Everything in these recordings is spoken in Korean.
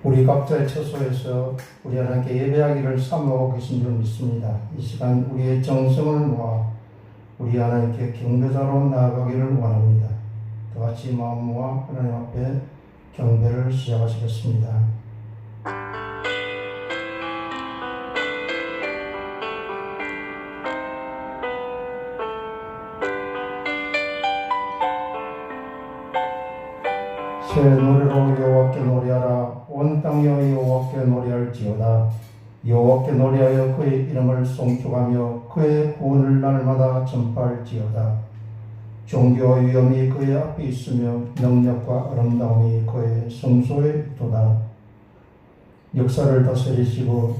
우리 각자의 처소에서 우리 하나님께 예배하기를 사모하고 계신 줄 믿습니다. 이 시간 우리의 정성을 모아 우리 하나님께 경배자로 나아가기를 원합니다. 다 같이 마음 모아 하나님 앞에 경배를 시작하시겠습니다. 새 노래로 여호와께 노래하라. 온 땅이여 여호와께 노래할지어다. 여호와께 노래하여 그의 이름을 송축하며 그의 구원을 날마다 전파할지어다. 종교와 위엄이 그의 앞에 있으며 능력과 아름다움이 그의 성소에 있도다. 역사를 다스리시고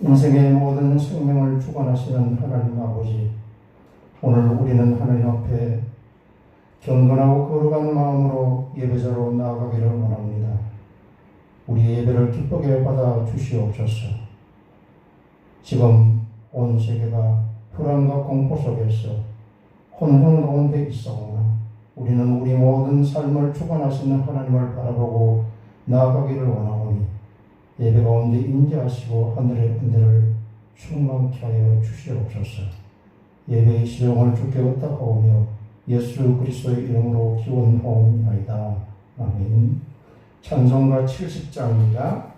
인생의 모든 생명을 주관하시는 하나님 아버지, 오늘 우리는 하나님 앞에 경건하고 거룩한 마음으로 예배자로 나아가기를 원합니다. 우리 예배를 기쁘게 받아 주시옵소서. 지금 온 세계가 불안과 공포 속에서 혼돈 가운데 있사오나 우리는 우리 모든 삶을 주관하시는 하나님을 바라보고 나아가기를 원하오니 예배 가운데 임재하시고 하늘의 은혜를 충만케 하여 주시옵소서. 예배의 시종을 주께 의탁하오며 예수 그리스도의 이름으로 기원하옵나이다. 아멘. 찬송가 70장입니다.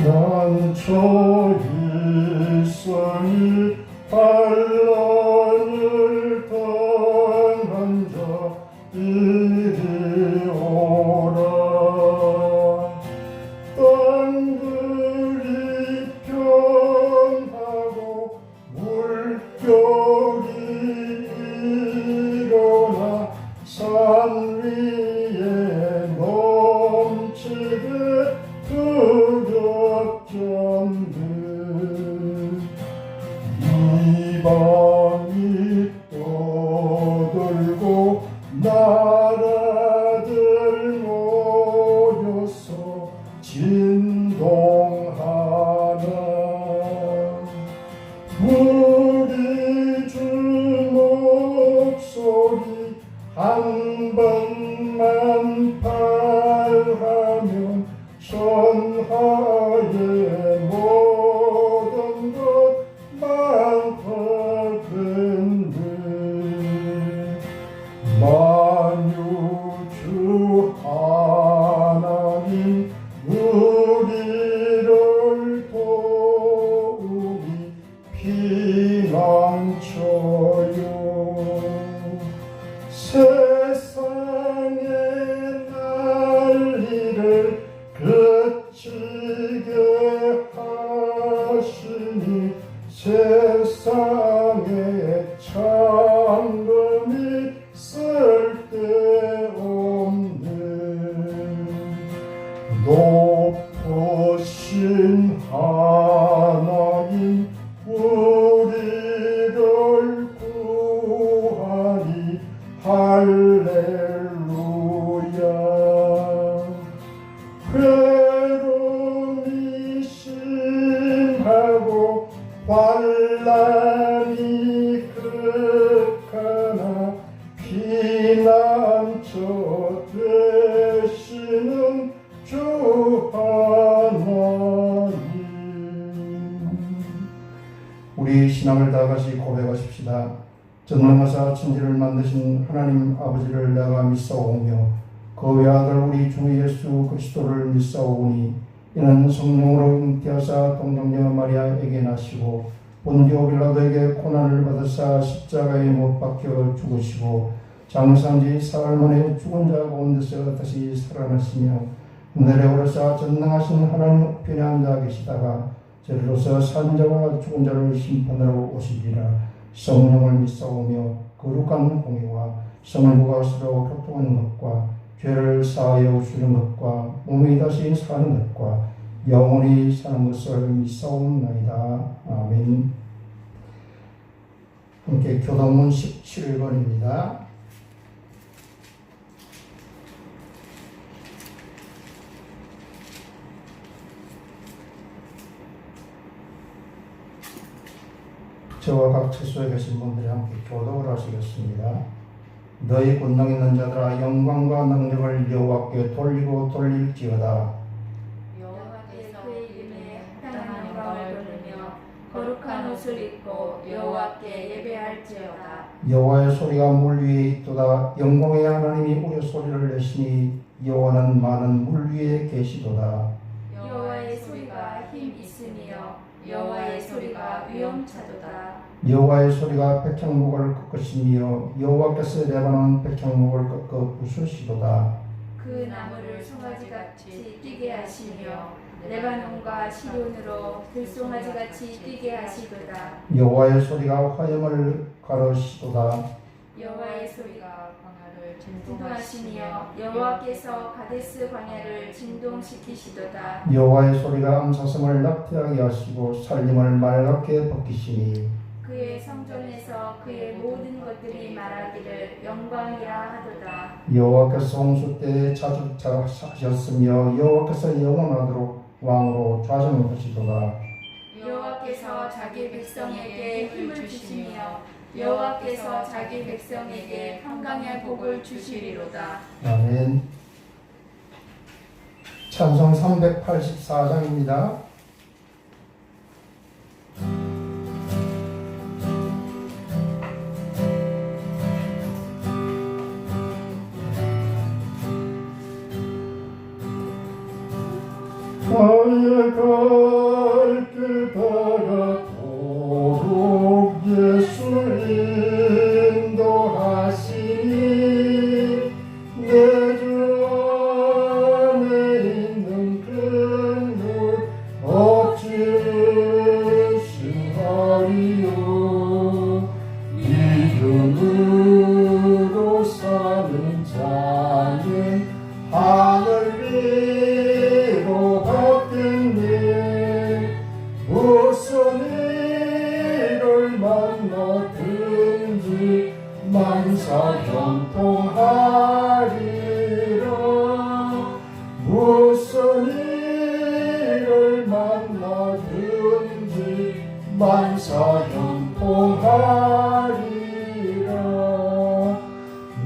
난 저 일생이 반란을 당한 자 이리 오라. 땅들이 변하고 물결이 일어나 산 위에 넘치게 두렵잖들. 이방이 떠들고 나라들 모여서 진동하나. 우리 주 목소리 한 번만 발하면 전하에 모든 것 많거든들. 만유주 하나님 우리를 도우니 피난처요. 세상의 난리를 그치게 하시니 세상의 참금이 쓸데없네. 높으신 하나님 우리를 구하니 할렐루야. 괴로움이 심하고 환난이 극하나 피난처 되시는 주 하나님. 우리 신앙을 다같이 고백하십시다. 전능하사 천지를 만드신 하나님 아버지를 내가 믿사오며 그 외아들 우리 주 예수 그리스도를 믿사오니 이는 성령으로 잉태하사 동정녀 마리아에게 나시고 본디오 빌라도에게 고난을 받으사 십자가에 못 박혀 죽으시고 장사한지 사흘 만에 죽은 자 가운데서 다시 살아나시며 하늘에 오르사 전능하신 하나님 우편에 앉아 계시다가 저리로서 산 자와 죽은 자를 심판하러 오시리라. 성령을 믿사오며 거룩한 공의와 성부가 서로 교통하는 것과 죄를 사하여 주는 것과 몸이 다시 사는 것과 영원히 사는 것을 믿사옵나이다. 아멘. 함께 교도문 17번입니다. 저와 각 처소에 계신 분들이 함께 교독을 하시겠습니다. 너희 권능 있는 자들아 영광과 능력을 여호와께 돌리고 돌릴지어다. 여호와께서 그의 이름에 합당한 영광을 돌리며 거룩한 옷을 입고 여호와께 예배할지어다. 여호와의 소리가 물 위에 있도다. 영광의 하나님이 우리 소리를 내시니 여호와는 많은 물 위에 계시도다. 여호와의 소리가 힘 있으며 여호와의 소리가 위엄차도다. 여호와의 소리가 백향목을 꺾으시며 여호와께서 레바논 백향목을 꺾어 부수시도다. 그 나무를 송아지같이 뛰게 하시며 레바논과 시론으로 들송아지같이 뛰게 하시도다. 여호와의 소리가 화염을 가르시도다. 여호와의 소리가 광야를 진동하시며 여호와께서 가데스 광야를 진동시키시도다. 여호와의 소리가 암사성을 낙태하게 하시고 살림을 맑게 벗기시니 그의 성전에서 그의 모든 것들이 말하기를 영광이라 하도다. 여호와께서 홍수 때에 자주하셨으며 여호와께서 영원하도록 왕으로 좌정하시도다. 여호와께서 자기 백성에게 힘을 주시며 여호와께서 자기 백성에게 평강의 복을 주시리로다. 아멘. 찬송 384장입니다. 나의 갈 길 따라도록 예수 인도하시니 내 주 안에 있는 그 물 어찌 의심하리요. 믿음으로 사는 자는 하늘 위로 받겠네. 무슨 일을 만나든지 만사형통하리라. 무슨 일을 만나든지 만사형통하리라.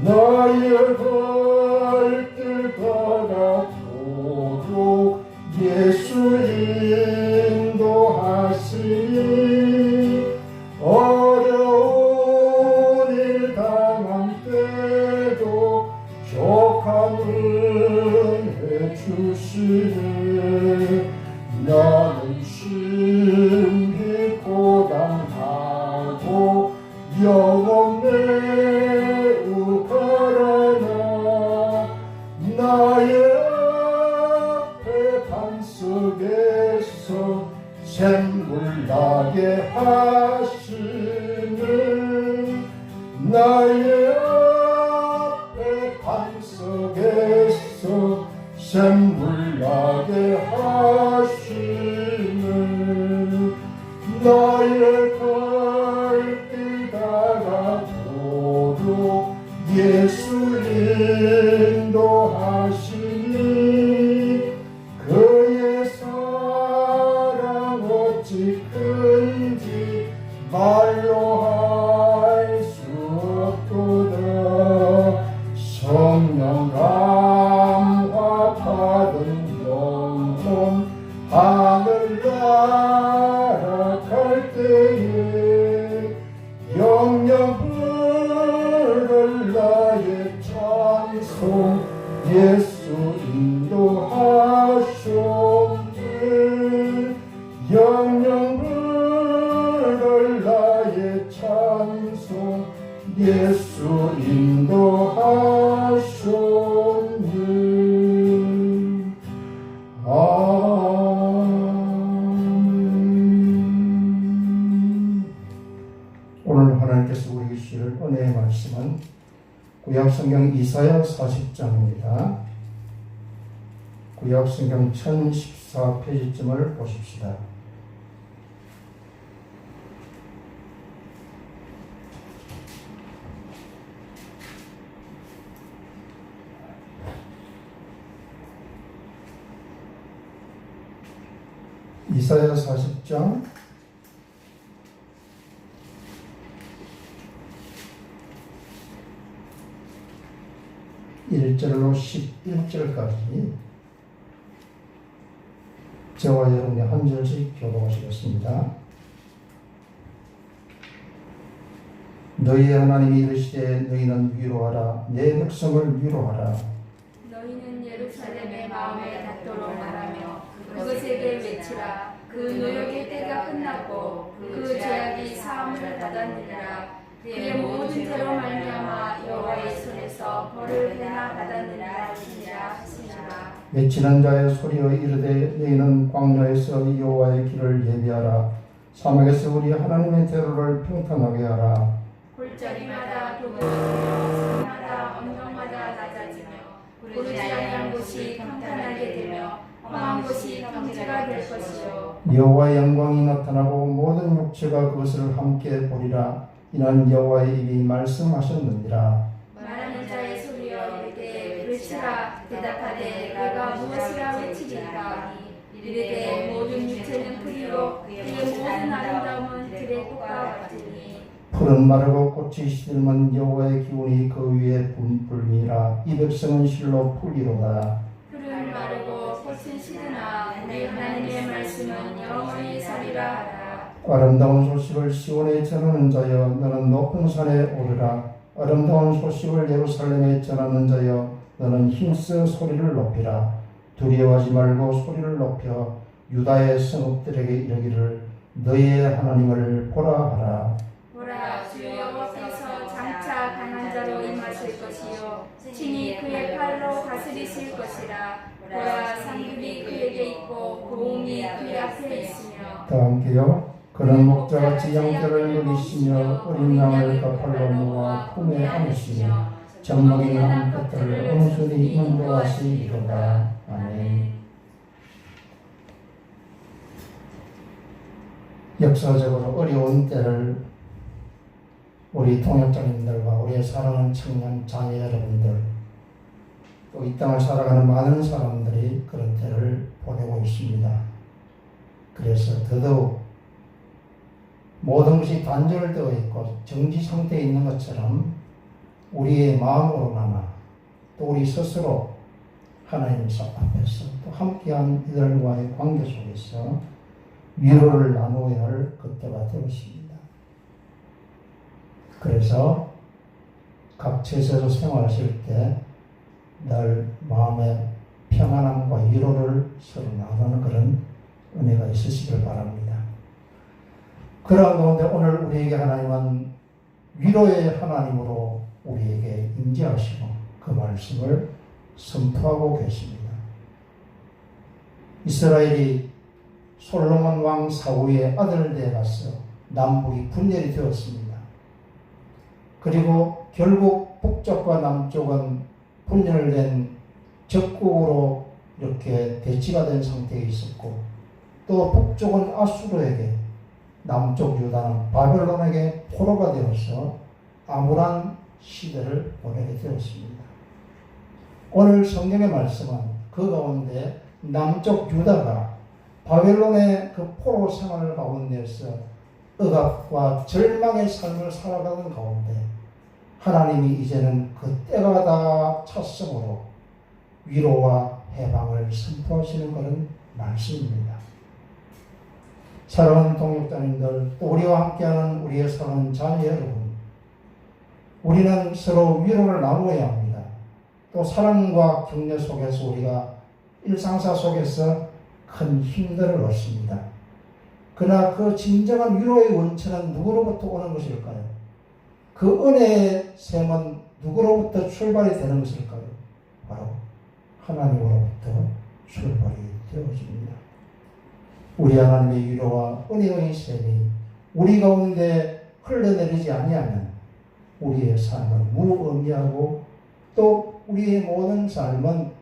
나의 갈 길 따라도록 예수 인도하시니 어려운 일 당한 때도 족한 은혜 주시네. 나는 심히 고단하고 영혼 매우 가라나 나의 앞에 반석에서 샘물 나게 하시는 나의 앞에 반석에서 샘물 나게 하시는 나의 갈 길 따라도록 예수 인도하시니 그의 사랑 어찌 큰지 말로 할 수 없도다. 성령 감화 받은 영혼 하늘 날아갈 때에 영영 부를 나의 찬송 예수 인도하셨네. 영영 부를 나의 찬송 예수 인도하셨네. 아멘. 오늘 하나님께서 우리에게 주실 은혜의 말씀은 구약성경 이사야 40장입니다. 구약성경 1014페이지쯤을 보십시다. 이사야 40장 1절로 11절까지 저와 여러분이 한 절씩 교독하시겠습니다. 너희 하나님이 이르시되 너희는 위로하라 내 백성을 위로하라. 너희는 예루살렘의 마음에 닿도록 말하며 그것에게 외치라. 그 노역의 때가 끝났고 그 죄악이 사함을 받았느니라. 그의 모든 죄로 말미암아 여호와의 손에서 벌을 배나 받았느니라 하시니라. 외치는 자의 소리여 이르되 너희는 광야에서 여호와의 길을 예비하라. 사막에서 우리 하나님의 대로를 평탄하게 하라. 골짜기마다 도구를 들며 산마다 언덕마다 낮아지며 고르지 아니한 곳이 평탄하게 되며 험한 곳이 평지가 될 것이요. 여호와의 영광이 나타나고 모든 육체가 그것을 함께 보리라. 이는 여호와의 입이 말씀하셨느니라. 말하는 자의 소리여 이르되 외치라. 대답하되 내가 무엇이라 외치리까. 이르되 모든 육체는 풀이요 그의 모든 아름다움은 들의 꽃과 같으니. 풀은 마르고 꽃이 시들면 여호와의 기운이 그 위에 불미라. 이 백성은 실로 풀이로다. 풀은 마르고 꽃은 시드나 우리 하나님의 말씀은 영원히 서리라 하라. 아름다운 소식을 시온에 전하는 자여 너는 높은 산에 오르라. 아름다운 소식을 예루살렘에 전하는 자여 너는 힘써 소리를 높이라. 두려워하지 말고 소리를 높여 유다의 성읍들에게 이르기를 너희의 하나님을 보라 하라. 보라 주 여호와께서 장차 강한 자로 임하실 것이요 친히 그의 팔로 다스리실 것이라. 보라 상급이 그에게 있고 고음이 그의 앞에 있으며. 다 함께요. 그는 목자같이 양떼를 누리시며 어린 양을 kap팔로 모아 품에 안으시며 젖먹이는 한 끝을 온순히 인도하시리로다. 아멘. 역사적으로 어려운 때를 우리 동역자님들과 우리의 사랑하는 청년 자녀 여러분들 또 이 땅을 살아가는 많은 사람들이 그런 때를 보내고 있습니다. 그래서 더더욱 모든 것이 단절되어 있고 정지 상태에 있는 것처럼 우리의 마음으로나마 또 우리 스스로 하나님 앞에서 또 함께한 이들과의 관계 속에서 위로를 나누어야 할 그때가 되었습니다. 그래서 각 처소에서 생활하실 때 늘 마음의 평안함과 위로를 서로 나누는 그런 은혜가 있으시길 바랍니다. 그런 가운데 오늘 우리에게 하나님은 위로의 하나님으로 우리에게 임재하시고 그 말씀을 선포하고 계십니다. 이스라엘이 솔로몬 왕 사후의 아들들에 가서 남북이 분열이 되었습니다. 그리고 결국 북쪽과 남쪽은 분열된 적국으로 이렇게 대치가 된 상태에 있었고 또 북쪽은 아수르에게 남쪽 유다는 바벨론에게 포로가 되어서 암울한 시대를 보내게 되었습니다. 오늘 성경의 말씀은 그 가운데 남쪽 유다가 바벨론의 그 포로 생활 가운데서 억압과 절망의 삶을 살아가는 가운데 하나님이 이제는 그 때가 다 찼으므로 위로와 해방을 선포하시는 그런 말씀입니다. 사랑하는 동역자님들, 또 우리와 함께하는 우리의 사랑하는 자녀 여러분, 우리는 서로 위로를 나누어야 합니다. 또 사랑과 격려 속에서 우리가 일상사 속에서 큰 힘들을 얻습니다. 그러나 그 진정한 위로의 원천은 누구로부터 오는 것일까요? 그 은혜의 샘은 누구로부터 출발이 되는 것일까요? 바로 하나님으로부터 출발이 되어집니다. 우리 하나님의 위로와 은혜의 샘이 우리 가운데 흘러내리지 아니하면 우리의 삶은 무의미하고 또 우리의 모든 삶은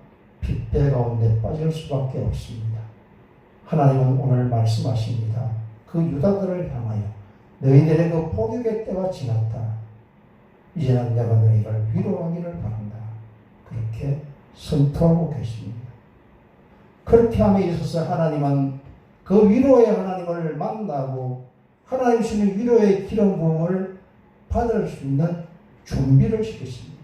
빗배 가운데 빠질 수밖에 없습니다. 하나님은 오늘 말씀하십니다. 그 유다들을 향하여 너희들의 그 포격의 때가 지났다. 이제는 내가 너희를 위로하기를 바란다. 그렇게 선포하고 계십니다. 그렇게 함에 있어서 하나님은 그 위로의 하나님을 만나고 하나님 주시는 위로의 기름 부음을 받을 수 있는 준비를 시켰습니다.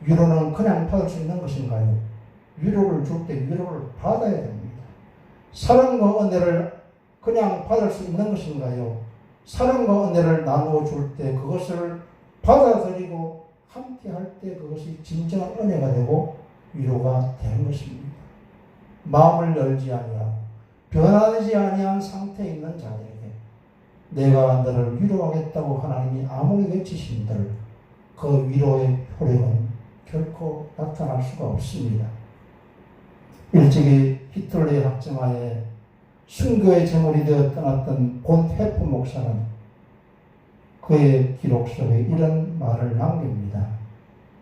위로는 그냥 받을 수 있는 것인가요? 위로를 줄 때 위로를 받아야 됩니다. 사랑과 은혜를 그냥 받을 수 있는 것인가요? 사랑과 은혜를 나누어 줄 때 그것을 받아들이고 함께 할 때 그것이 진정한 은혜가 되고 위로가 되는 것입니다. 마음을 열지 아니하고 변하지 아니한 상태에 있는 자들에게 내가 너를 위로하겠다고 하나님이 아무리 외치신들 그 위로의 효력은 결코 나타날 수가 없습니다. 일찍이 히틀러의 학정하에 순교의 제물이 되어 떠났던 본 해프 목사는 그의 기록 속에 이런 말을 남깁니다.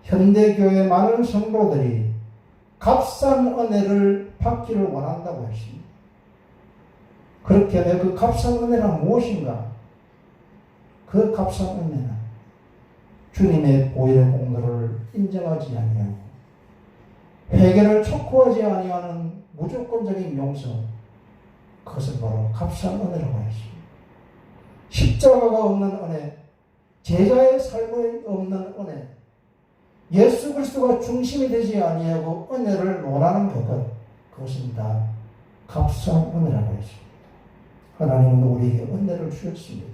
현대교회 많은 성도들이 값싼 은혜를 받기를 원한다고 했습니다. 그렇게 하면 그 값싼 은혜는 무엇인가? 그 값싼 은혜는 주님의 보혈의 공로를 인정하지 아니하고 회개를 촉구하지 아니하는 무조건적인 용서, 그것을 바로 값싼 은혜라고 했습니다. 십자가가 없는 은혜, 제자의 삶에 없는 은혜, 예수 그리스도가 중심이 되지 아니하고 은혜를 논하는 그것은 다 값싼 은혜라고 했습니다. 하나님은 우리에게 은혜를 주셨습니다.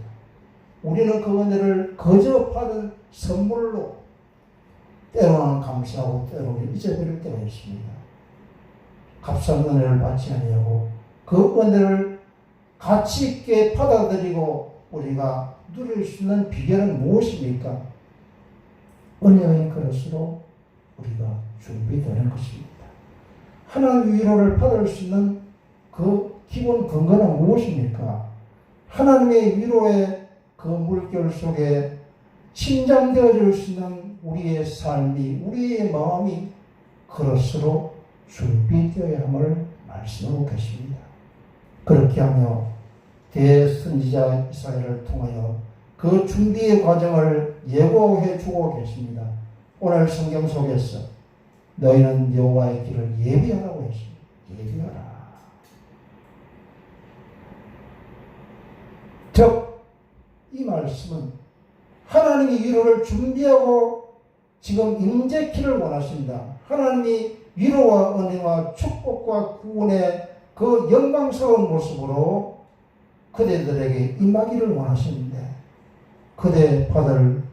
우리는 그 은혜를 거저 받은 선물로 때로는 감사하고 때로는 잊어버릴 때가 있습니다. 값싼 은혜를 받지 아니하고 그 은혜를 가치 있게 받아들이고 우리가 누릴 수 있는 비결은 무엇입니까? 은혜의 그릇으로 우리가 준비되는 것입니다. 하나님 위로를 받을 수 있는 그 기본 근거는 무엇입니까? 하나님의 위로의 그 물결 속에 침잠되어질 수 있는 우리의 삶이, 우리의 마음이 그릇으로 준비되어야 함을 말씀하고 계십니다. 그렇게 하며 대선지자 이사야를 통하여 그 준비의 과정을 예고해 주고 계십니다. 오늘 성경 속에서 너희는 여호와의 길을 예비하라고 했습니다. 예비하라. 즉 이 말씀은 하나님이 위로를 준비하고 지금 임재키를 원하신다. 하나님이 위로와 은혜와 축복과 구원의 그 영광스러운 모습으로 그대들에게 임하기를 원하시는데 그대 받을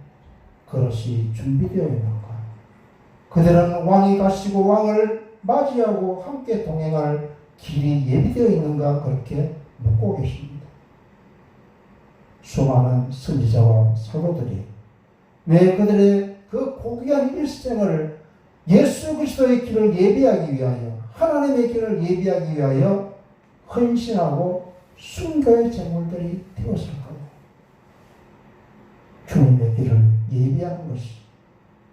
그릇이 준비되어 있는가? 그들은 왕이 가시고 왕을 맞이하고 함께 동행할 길이 예비되어 있는가? 그렇게 묻고 계십니다. 수많은 선지자와 사도들이 왜 그들의 그 고귀한 일생을 예수 그리스도의 길을 예비하기 위하여 하나님의 길을 예비하기 위하여 헌신하고 순교의 제물들이 되었을까요? 주님의 길을 예비하는 것이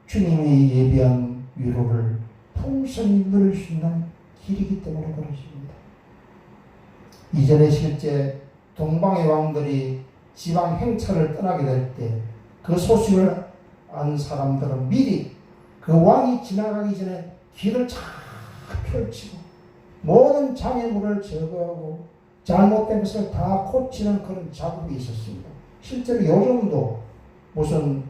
주님이 예비한 위로를 풍성히 누릴 수 있는 길이기 때문에 그렇습니다. 이전에 실제 동방의 왕들이 지방 행차를 떠나게 될 때 그 소식을 안 사람들은 미리 그 왕이 지나가기 전에 길을 쫙 펼치고 모든 장애물을 제거하고 잘못된 것을 다 고치는 그런 작업이 있었습니다. 실제로 요즘도 무슨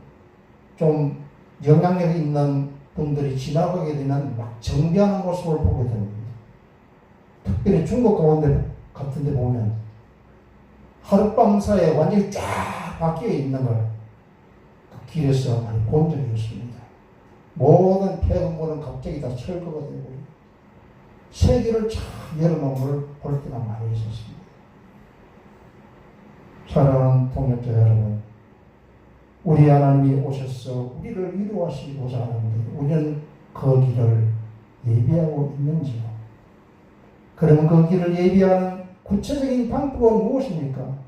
좀 영향력이 있는 분들이 지나가게 되면 막 정비하는 모습을 보게 됩니다. 특별히 중국 가운데 같은 데 보면 하룻밤 사이에 완전히 쫙 바뀌어 있는 걸 그 길에서 많이 본 적이 있습니다. 모든 폐건물은 갑자기 다 철거가 되고 세계를 쫙 열어놓은 걸 볼 때가 많이 있었습니다. 사랑하는 동역자 여러분, 우리 하나님이 오셔서 우리를 위로하시고자 하는데 우리는 그 길을 예비하고 있는지요? 그러면 그 길을 예비하는 구체적인 방법은 무엇입니까?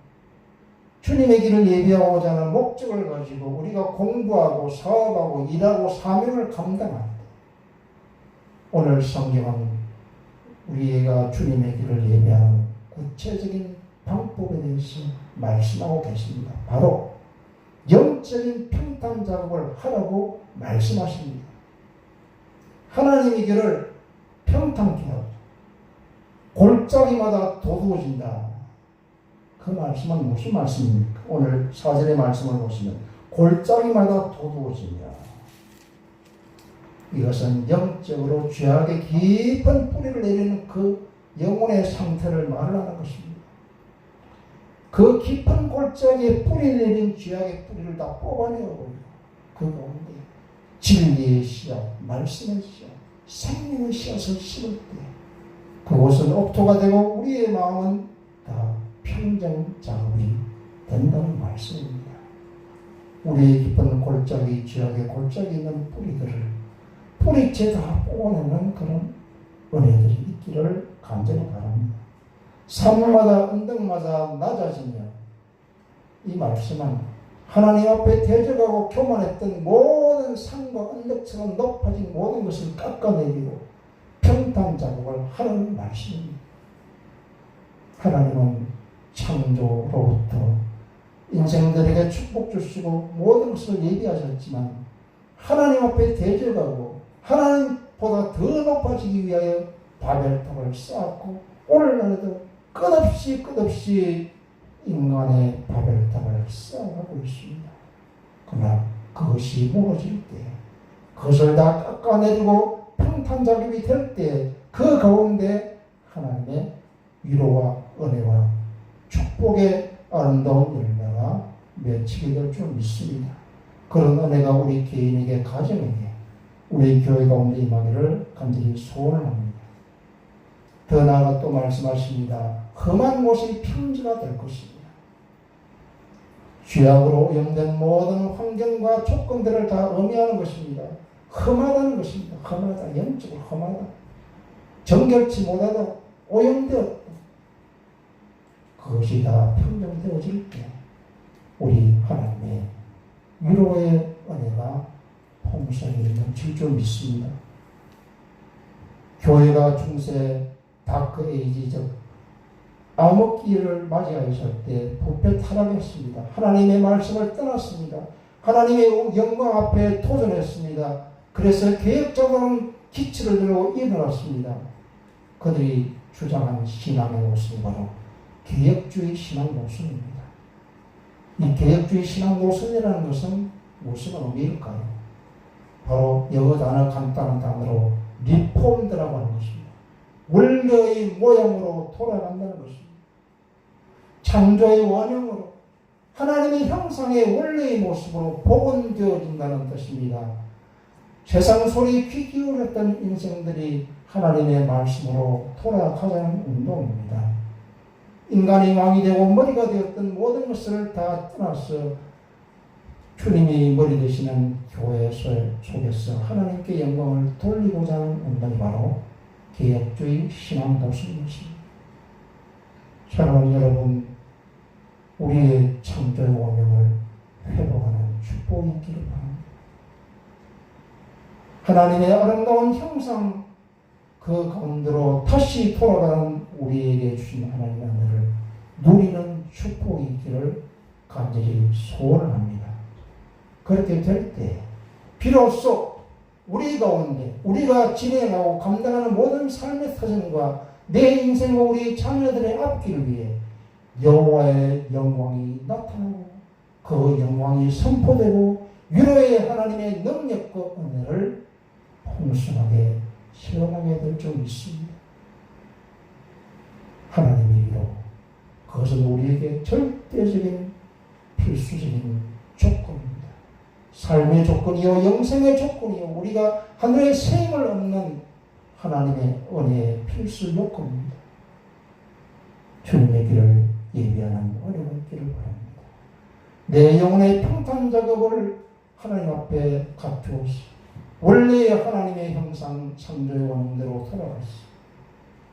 주님의 길을 예비하고자 하는 목적을 가지고 우리가 공부하고 사업하고 일하고 사명을 감당합니다. 오늘 성경은 우리가 주님의 길을 예비하는 구체적인 방법에 대해서 말씀하고 계십니다. 바로 영적인 평탄 작업을 하라고 말씀하십니다. 하나님의 길을 평탄케 하고 골짜기마다 도두어진다. 그 말씀은 무슨 말씀입니까? 오늘 4절의 말씀을 보시면 골짜기마다 도두어지냐. 이것은 영적으로 죄악의 깊은 뿌리를 내리는 그 영혼의 상태를 말하는 것입니다. 그 깊은 골짜기에 뿌리 내린 죄악의 뿌리를 다 뽑아내고 그 가운데 진리의 씨앗, 말씀의 씨앗, 생명의 씨앗을 심을 때 그곳은 옥토가 되고 우리의 마음은 다 평정 작업이 된다는 말씀입니다. 우리의 깊은 골짜기, 죄악의 골짜기 있는 뿌리들을 뿌리째 다 뽑아내는 그런 은혜들이 있기를 간절히 바랍니다. 삶마다 언덕마다 낮아지며 이 말씀은 하나님 앞에 대적하고 교만했던 모든 산과 언덕처럼 높아진 모든 것을 깎아내리고 평탄 작업을 하는 말씀입니다. 하나님은 창조로부터 인생들에게 축복 주시고 모든 것을 예비하셨지만 하나님 앞에 대적하고 하나님보다 더 높아지기 위하여 바벨탑을 쌓았고 오늘날에도 끝없이 인간의 바벨탑을 쌓아가고 있습니다. 그러나 그것이 무너질 때 그것을 다 깎아내리고 평탄 작업이 될 때 그 가운데 하나님의 위로와 은혜와 축복의 아름다운 열매가 맺히게 될 줄 믿습니다. 그런 은혜가 우리 개인에게 가정에게 우리 교회 가운데 임하기를 간절히 소원을 합니다. 더 나아가 또 말씀하십니다. 험한 곳이 평지가 될 것입니다. 죄악으로 오염된 모든 환경과 조건들을 다 의미하는 것입니다. 험하다는 것입니다. 험하다. 영적으로 험하다. 정결치 못하다. 오염되었다. 그것이 다 평정되어질 때 우리 하나님의 위로의 은혜가 풍성히 넘칠 줄 믿습니다. 교회가 중세 다크 에이지적 암흑기를 맞이하였을 때 부패 타락했습니다. 하나님의 말씀을 떠났습니다. 하나님의 영광 앞에 도전했습니다. 그래서 계획적으로 기치를 들고 일어났습니다. 그들이 주장한 신앙의 모습이 바로 개혁주의 신앙 모순입니다. 이 개혁주의 신앙 모순이라는 것은 무슨 의미일까요? 바로 영어 단어 간단한 단어로 리폼드라고 하는 것입니다. 원래의 모양으로 돌아간다는 것입니다. 창조의 원형으로 하나님의 형상의 원래의 모습으로 복원되어진다는 뜻입니다. 세상 소리에 귀 기울였던 인생들이 하나님의 말씀으로 돌아가자는 운동입니다. 인간이 왕이 되고 머리가 되었던 모든 것을 다 떠나서 주님이 머리 되시는 교회 속에서 하나님께 영광을 돌리고자 하는 운동이 바로 개혁주의 신앙 도시입니다. 사랑하는 여러분, 우리의 창조의 원형을 회복하는 축복이 있기를 바랍니다. 하나님의 아름다운 형상 그 가운데로 다시 돌아가는 우리에게 주신 하나님의 은혜를 누리는 축복이 있기를 간절히 소원을 합니다. 그렇게 될 때 비로소 우리 가운데 우리가 진행하고 감당하는 모든 삶의 터전과 내 인생과 우리 자녀들의 앞길을 위해 여호와의 영광이 나타나고 그 영광이 선포되고 위로의 하나님의 능력과 은혜를 풍성하게 체험하게 될 줄 믿습니다. 하나님의 위로, 그것은 우리에게 절대적인 필수적인 조건입니다. 삶의 조건이요 영생의 조건이요 우리가 하늘의 생을 얻는 하나님의 은혜의 필수 요건입니다. 주님의 길을 예비하는 은혜가 있기를 바랍니다. 내 영혼의 평탄 작업을 하나님 앞에 갖추어서 원래의 하나님의 형상 창조의 원대로 돌아가서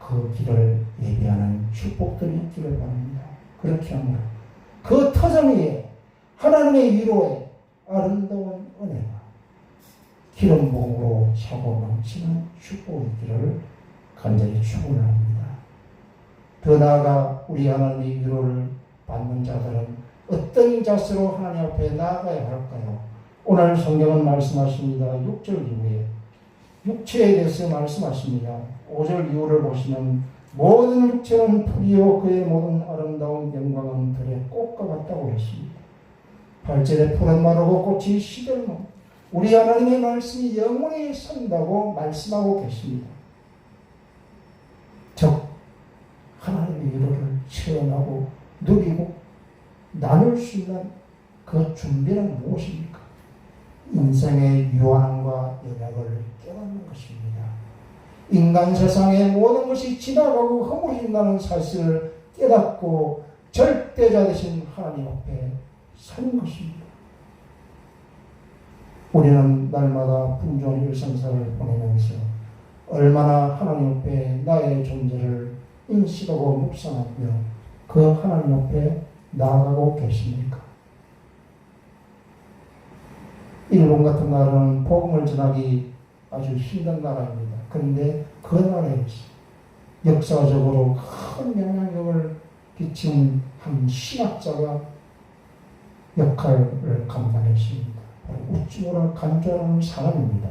그 길을 예비하는 축복들이 있기를 바랍니다. 그렇게 하므로 그 터전 위에 하나님의 위로에 아름다운 은혜가 기름 부음으로 차고 넘치는 축복이 있기를 간절히 축원합니다. 더 나아가 우리 하나님의 위로를 받는 자들은 어떤 자세로 하나님 앞에 나아가야 할까요? 오늘 성경은 말씀하십니다. 6절 이후에 육체에 대해서 말씀하십니다. 5절 이후를 보시면 모든 육체는 풀이요 그의 모든 아름다운 영광은 들의 꽃과 같다고 했습니다. 8절에 풀은 마르고 꽃이 시들고 우리 하나님의 말씀이 영원히 산다고 말씀하고 계십니다. 즉 하나님의 위로를 체험하고 누리고 나눌 수 있는 그 준비는 무엇입니까? 인생의 유한함과 연약을 깨닫는 것입니다. 인간 세상의 모든 것이 지나가고 허물어진다는 사실을 깨닫고 절대자 되신 하나님 앞에 서는 것입니다. 우리는 날마다 분주한 일상생활을 보내면서 얼마나 하나님 앞에 나의 존재를 인식하고 묵상하며 그 하나님 앞에 나아가고 계십니까? 일본 같은 나라는 복음을 전하기 아주 힘든 나라입니다. 그런데 그 나라에서 역사적으로 큰 영향력을 끼친 한 신학자가 역할을 감당했습니다. 바로 우찌무라 간조라는 사람입니다.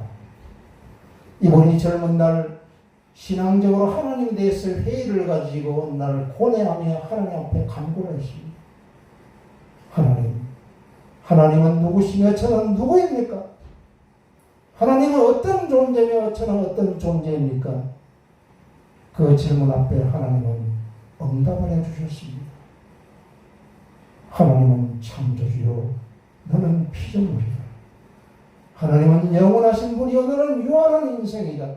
이분이 젊은 날 신앙적으로 하나님에 대해서 회의를 가지고 어느 날 고뇌하며 하나님 앞에 간구를 했습니다. 하나님은 누구시며 저는 누구입니까? 하나님은 어떤 존재며 저는 어떤 존재입니까? 그 질문 앞에 하나님은 응답을 해주셨습니다. 하나님은 창조주요 너는 피조물이다. 하나님은 영원하신 분이요 너는 유한한 인생이다.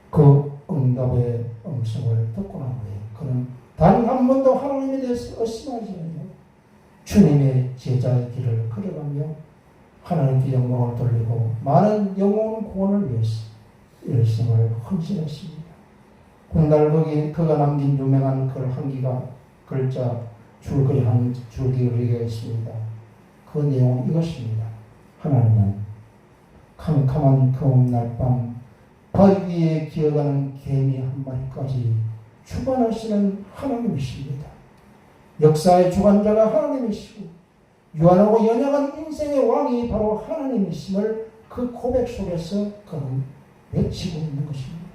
그 응답의 음성을 듣고 난 후에 그는 단 한 번도 하나님에 대해서 의심하지 않으며 주님의 제자의 길을 걸어가며 하나님께 영광을 돌리고 많은 영혼 구원을 위해서 일생을 헌신했습니다. 훗날 그가 남긴 유명한 글 한 기가 글자 줄거리 한 줄기가 있습니다. 그 내용은 이것입니다. 하나님은 캄캄한 더운 날밤 바위 위에 기어가는 개미 한 마리까지 주관하시는 하나님이십니다. 역사의 주관자가 하나님이시고 유한하고 연약한 인생의 왕이 바로 하나님이심을 그 고백 속에서 그는 외치고 있는 것입니다.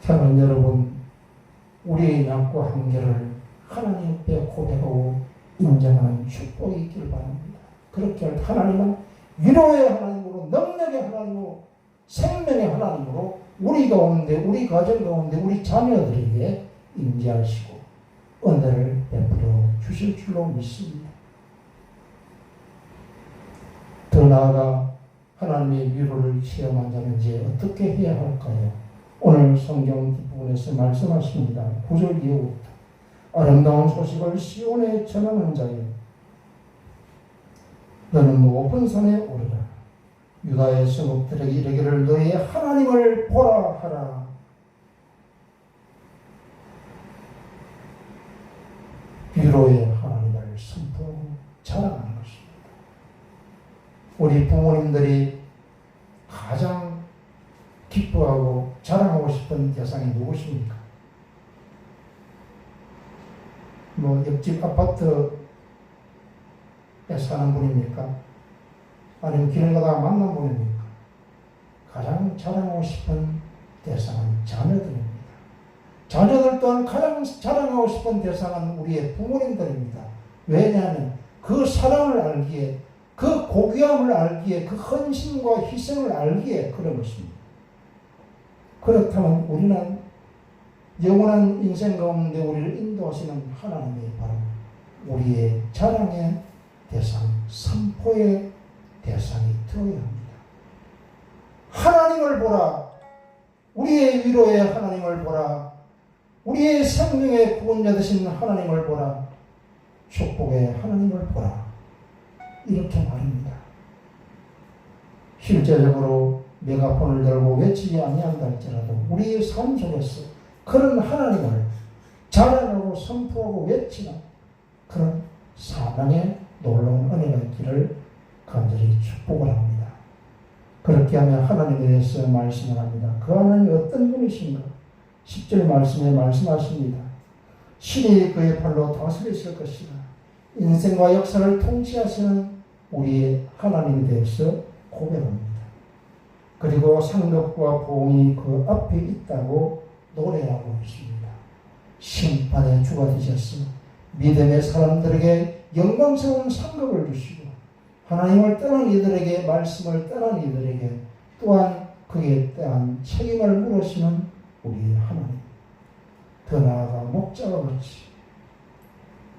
사랑하는 여러분, 우리의 낙과 한계를 하나님 앞에 고백하고 인정하는 축복이 있기를 바랍니다. 그렇게 할 하나님은 위로의 하나님으로, 능력의 하나님으로, 생명의 하나님으로 우리 가운데, 우리 가정 가운데, 우리 자녀들에게 임재하시고 은혜를 베풀어 주실 줄로 믿습니다. 더 나아가 하나님의 위로를 체험한 자는 이제 어떻게 해야 할까요? 오늘 성경 뒷부분에서 말씀하십니다. 9절 이후부터 아름다운 소식을 시온에 전하는 자여 너는 높은 산에 오르라. 유다의 성읍들에게 이르기를 너희의 하나님을 보라 하라. 위로의 하나님을 선포하고 자랑하는 것입니다. 우리 부모님들이 가장 기뻐하고 자랑하고 싶은 대상이 누구십니까? 옆집 아파트에 사는 분입니까? 아니면 길을 가다가 만난 분입니까? 가장 자랑하고 싶은 대상은 자녀들입니다. 자녀들 또한 가장 자랑하고 싶은 대상은 우리의 부모님들입니다. 왜냐하면 그 사랑을 알기에, 그 고귀함을 알기에, 그 헌신과 희생을 알기에 그런 것입니다. 그렇다면 우리는 영원한 인생 가운데 우리를 인도하시는 하나님이 바로 우리의 자랑의 대상, 선포의 대상이 되어야 합니다. 하나님을 보라. 우리의 위로의 하나님을 보라. 우리의 생명의 구원자 되신 하나님을 보라. 축복의 하나님을 보라. 이렇게 말입니다. 실제적으로 메가폰을 들고 외치지 아니한다 할지라도 우리의 삶 속에서 그런 하나님을 자랑하고 선포하고 외치는 그런 사랑의 놀라운 은혜가 있기를 간절히 축복을 합니다. 그렇게 하면 하나님에 대해서 말씀을 합니다. 그 하나님이 어떤 분이신가? 10절 말씀에 말씀하십니다. 신이 그의 팔로 다스리실 것이라. 인생과 역사를 통치하시는 우리의 하나님에 대해서 고백합니다. 그리고 상급과 보응이 그 앞에 있다고 노래하고 있습니다. 심판의 주가 되셨으며 믿음의 사람들에게 영광스러운 상급을 주시고 하나님을 떠난 이들에게, 말씀을 떠난 이들에게 또한 그에 대한 책임을 물으시는 우리의 하나님. 더 나아가 목자와 같이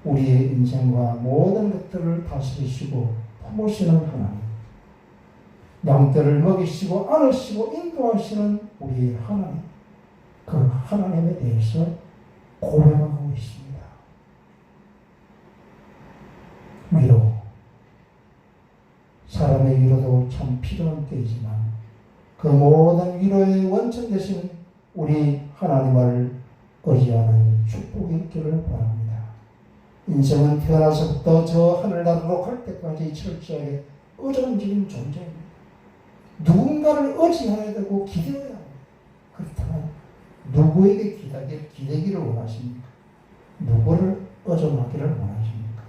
우리의 인생과 모든 것들을 다스리시고 품으시는 하나님. 양떼를 먹이시고 안으시고 인도하시는 우리의 하나님. 그 하나님에 대해서 고백하고 있습니다. 위로. 사람의 위로도 참 필요한 때이지만 그 모든 위로의 원천 되신 우리 하나님을 의지하는 축복이 있기를 바랍니다. 인생은 태어나서부터 저 하늘나라로 갈 때까지 철저하게 의존적인 존재입니다. 누군가를 의지해야 되고 기대해야 합니다. 그렇다면 누구에게 기대기를 원하십니까? 누구를 의존하기를 원하십니까?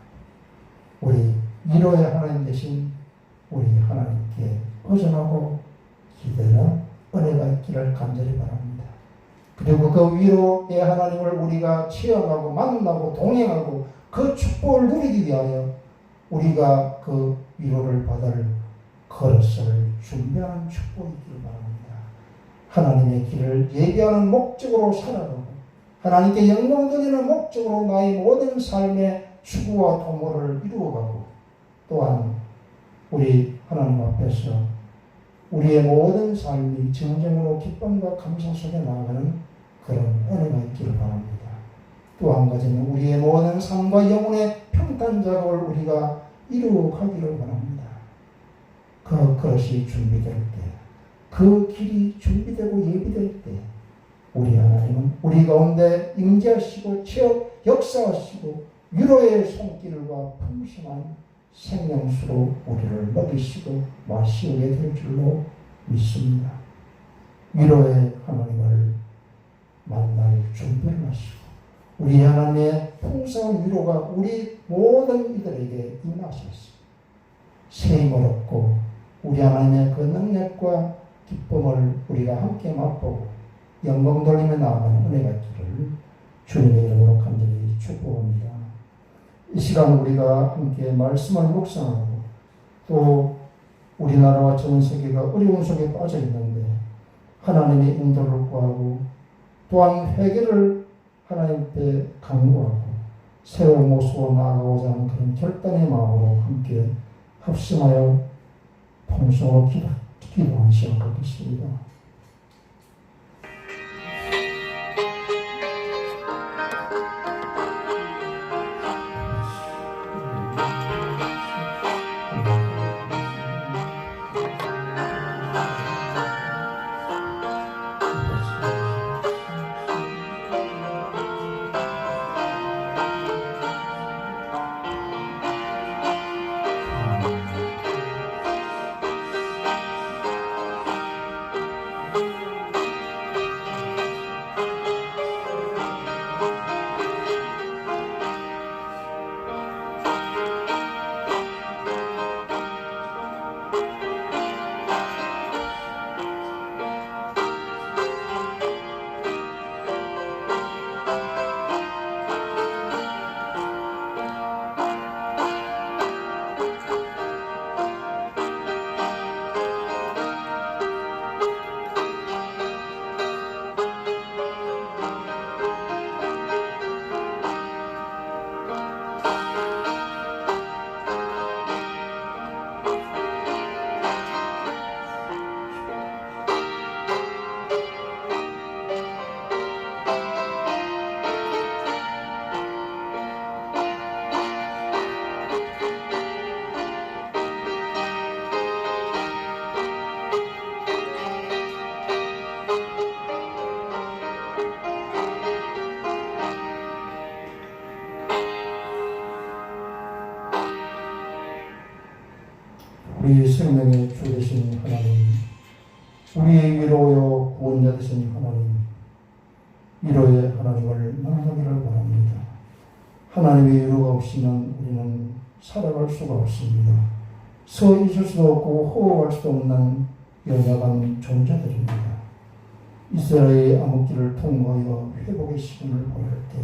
우리 위로의 하나님 되신 우리 하나님께 의존하고 기대는 은혜가 있기를 간절히 바랍니다. 그리고 그 위로의 하나님을 우리가 체험하고 만나고 동행하고 그 축복을 누리기 위하여 우리가 그 위로를 받을 그릇을 준비하는 축복이 있기를 바랍니다. 하나님의 길을 예비하는 목적으로 살아가고 하나님께 영광 돌리는 목적으로 나의 모든 삶의 추구와 도모를 이루어가고 또한 우리 하나님 앞에서 우리의 모든 삶이 정정으로 기쁨과 감사 속에 나아가는 그런 은혜가 있기를 바랍니다. 또 한 가지는 우리의 모든 삶과 영혼의 평탄 작업을 우리가 이루어가기를 바랍니다. 그 그릇이 준비될 때, 그 길이 준비되고 예비될 때 우리 하나님은 우리 가운데 임재하시고 역사하시고 위로의 손길과 풍성한 생명수로 우리를 먹이시고 마시게 될 줄로 믿습니다. 위로의 하나님을 만날 준비를 하시고 우리 하나님의 풍성한 위로가 우리 모든 이들에게 임하셔서 세임을 얻고 우리 하나님의 그 능력과 기쁨을 우리가 함께 맛보고 영광 돌리며 나아가는 은혜가 있기를 주님의 이름으로 간절히 축복합니다. 이 시간 우리가 함께 말씀을 묵상하고 또 우리나라와 전 세계가 어려운 속에 빠져 있는데 하나님의 인도를 구하고 또한 회개를 하나님께 강구하고 새로운 모습으로 나아가고자 하는 그런 결단의 마음으로 함께 합심하여 통성으로 기도하는 시간 갖겠습니다. 우리 생명의 주 되신 하나님, 우리의 위로요 구원자 되신 하나님, 위로의 하나님을 만나기를 바랍니다. 하나님의 위로가 없이는 우리는 살아갈 수가 없습니다. 서 있을 수도 없고 호흡할 수도 없는 연약한 존재들입니다. 이스라엘의 암흑기를 통과하여 회복의 시간을 보낼 때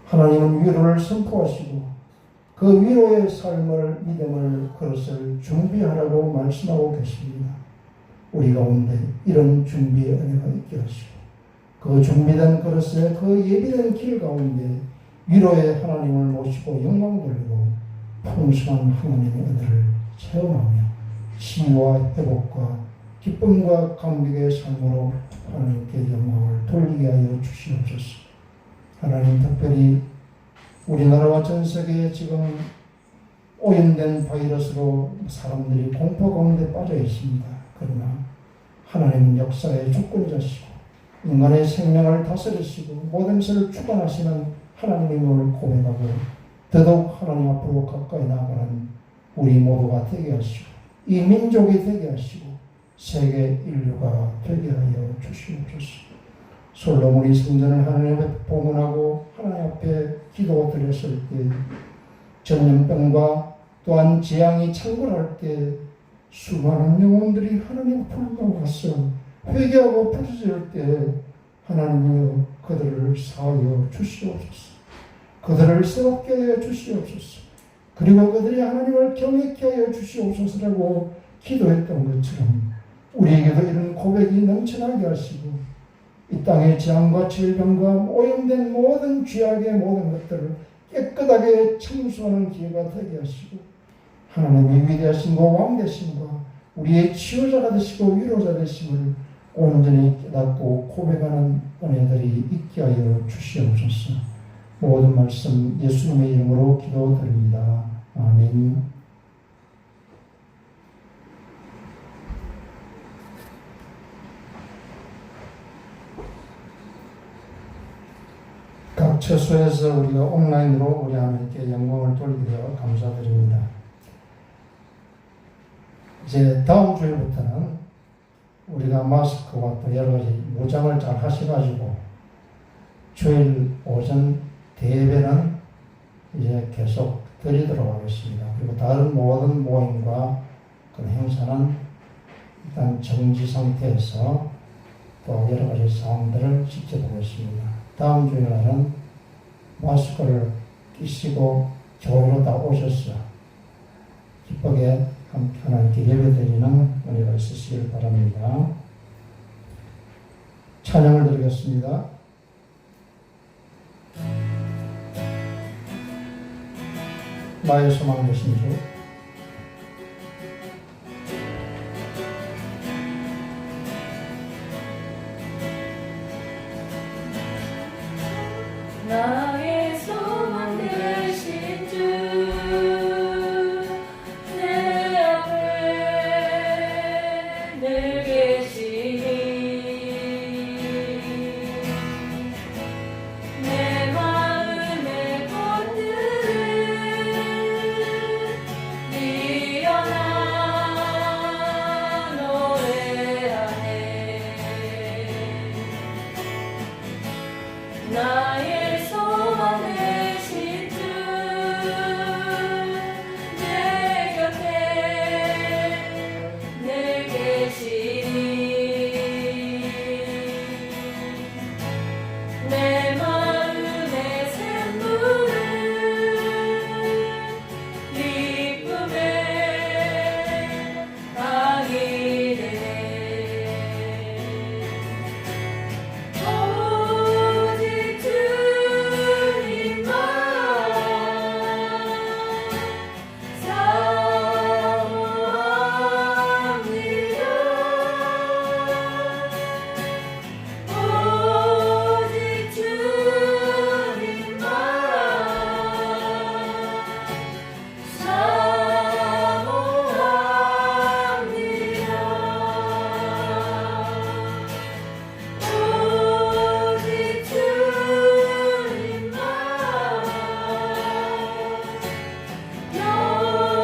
하나님은 위로를 선포하시고 그 위로의 삶을 믿음을 그것을 준비하라고 말씀하고 계십니다. 우리 가운데 이런 준비의 은혜가 있게 하시고 그 준비된 그릇에 그 예비된 길 가운데 위로의 하나님을 모시고 영광 돌리고 풍성한 하나님의 은혜를 체험하며 치유와 회복과 기쁨과 감격의 삶으로 하나님께 영광을 돌리게 하여 주시옵소서. 하나님, 특별히 우리나라와 전 세계에 지금 오염된 바이러스로 사람들이 공포 가운데 빠져 있습니다. 그러나 하나님은 역사의 주권자시고 인간의 생명을 다스리시고 모든 것을 주관하시는 하나님임을 고백하고 더더욱 하나님 앞으로 가까이 나아가는 우리 모두가 되게 하시고 이 민족이 되게 하시고 세계 인류가 되게 하여 주시옵소서. 솔로몬이 성전을 하나님 앞에 봉헌하고 하나님 앞에 기도 드렸을 때 전염병과 또한 재앙이 창궐할 때 수많은 영혼들이 하나님 앞으로 나와서 회개하고 부르짖을 때 하나님이여 그들을 사하여 주시옵소서. 그들을 새롭게 하여 주시옵소서. 그리고 그들이 하나님을 경외케 하여 주시옵소서라고 기도했던 것처럼 우리에게도 이런 고백이 넘쳐나게 하시고 이 땅의 재앙과 질병과 오염된 모든 죄악의 모든 것들을 깨끗하게 청소하는 기회가 되게 하시고 하나님의 위대하신 왕 되심과 우리의 치유자가 되시고 위로자 되심을 온전히 깨닫고 고백하는 은혜들이 있게 하여 주시옵소서. 모든 말씀 예수님의 이름으로 기도드립니다. 아멘. 각 처소에서 우리가 온라인으로 우리 하나님께 영광을 돌리게 되어 감사드립니다. 이제 다음 주일부터는 우리가 마스크와 또 여러 가지 무장을 잘 하셔가지고 주일 오전 대예배는 이제 계속 드리도록 하겠습니다. 그리고 다른 모든 모임과 그 행사는 일단 정지 상태에서 또 여러 가지 상황들을 지켜보겠습니다. 다음 주일날은 마스크를 끼시고 교회로 다 오셔서 기쁘게 하나님께 예배드리는 은혜가 있으시길 바랍니다. 찬양을 드리겠습니다. 나의 소망 되신 주, 나의 소망 되신 주, 내 앞에 늘 계시니 내 마음의 꽃들을 피어나 노래하네. 나의 소망 되신 주, 내 곁에 늘 계시니 내 마음의 샘물을 기쁨에 당기네. 오직 주님만 사모합니다. 오직 주님만 사모합니다. 오직 주님만 경배합니다.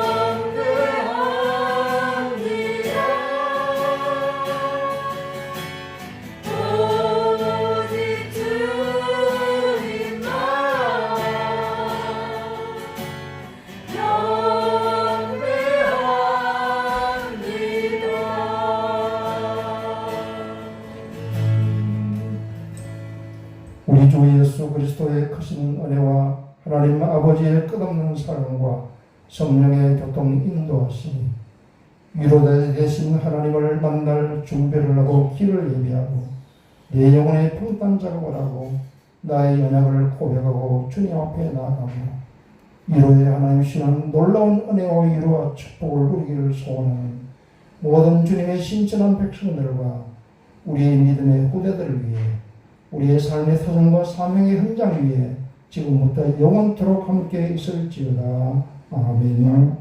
오직 주님만 경배합니다. 우리 주 예수 그리스도의 크신 은혜와 하나님 아버지의 끝없는 사랑과 성령의 교통 인도하시니 위로자 되신 하나님을 만날 준비를 하고 길을 예비하고 내 영혼의 평단 작업을 하고 나의 연약을 고백하고 주님 앞에 나아가며 위로의 하나님 신은 놀라운 은혜와 위로와 축복을 누리기를 소원하는 모든 주님의 신천한 백성들과 우리의 믿음의 후대들을 위해 우리의 삶의 터전과 사명의 현장 위에 지금부터 영원토록 함께 있을지어다. 아멘.